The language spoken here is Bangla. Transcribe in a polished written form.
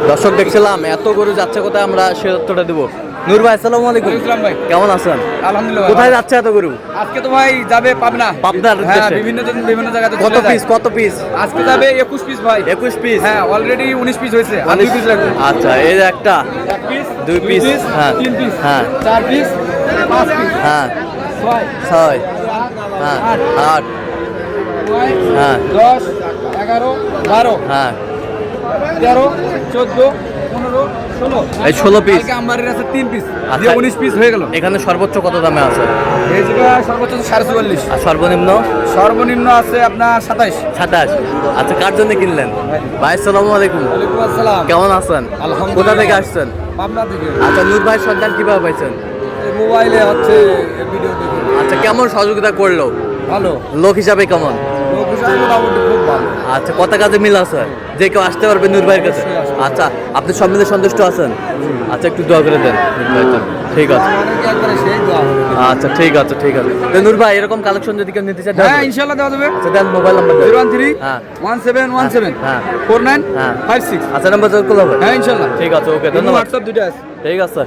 দর্শক দেখছিলাম এত গরু যাচ্ছে কোথায়, আমরা সে তথ্যটা দেবো। নূর ভাই আসসালামু আলাইকুম। ইসলাম ভাই, কেমন আছেন? আলহামদুলিল্লাহ। কোথায় যাচ্ছে এত গরু? আজকে তো ভাই যাবে পাবনা। পাবনার হ্যাঁ, উদ্দেশ্যে? বিভিন্ন জায়গাতে কত পিস কত পিস? আজকে যাবে 21 পিস ভাই। 21 পিস? হ্যাঁ, অলরেডি 19 পিস হয়েছে, আর 2 পিস লাগবে। আচ্ছা, এই যে একটা, 1 পিস, 2 পিস, হ্যাঁ 3 পিস, হ্যাঁ 4 পিস, 5 পিস, হ্যাঁ 6, 6 হ্যাঁ 8 9, হ্যাঁ 10, 11, 12, হ্যাঁ 13, 14, 15, 16। এই 16 পিস। কালকে আমবাড়ির আছে 3 পিস, আচ্ছা। দিয়ে 19 পিস হয়ে গেল। এখানে সর্বোচ্চ কত দামে আছে? এই জায়গায় সর্বোচ্চ 44.5, আর সর্বনিম্ন? সর্বনিম্ন আছে আপনার 27। 27। আচ্ছা, কার জন্য কিনলেন? ভাই আসসালামু আলাইকুম। ওয়ালাইকুম আসসালাম। কেমন আছেন? আলহামদুলিল্লাহ। কোথা থেকে আসছেন? পাবনা থেকে। আচ্ছা, নূর ভাই সন্ধান কিভাবে পাইছেন? এই মোবাইলে হচ্ছে ভিডিও দেখে। আচ্ছা, কেমন সহযোগিতা করলো? ভালো লোক হিসাবে কেমন? লোক হিসাবে মোটামুটি খুব ভালো। আচ্ছা, কত কাজে মিল আছে যে কেউ আসতে পারবে নূর ভাইয়ের কাছে? অবশ্যই আসতে আচ্ছা, আপনি সব মিলে সন্তুষ্ট আছেন? আচ্ছা, একটু দোয়া করে দেন নূর ভাইয়ের জন্য। ঠিক আছে, অনেকে একবারে সেই দোয়া। আচ্ছা ঠিক আছে ঠিক আছে। তো নূর ভাই, এরকম কালেকশন যদি কেউ নিতে চায় দেওয়া হ্যাঁ, যাবে? ইনশাআল্লাহ দেওয়া যাবে। আচ্ছা, দেন মোবাইল নাম্বার দেন। 013 হ্যাঁ 1717 হ্যাঁ 4956। আচ্ছা, নাম্বার যোগ করলে হবে? হ্যাঁ, ইনশাআল্লাহ। ঠিক আছে, ওকে, ধন্যবাদ। হোয়াটসঅ্যাপ দুটো আছে। ঠিক আছে।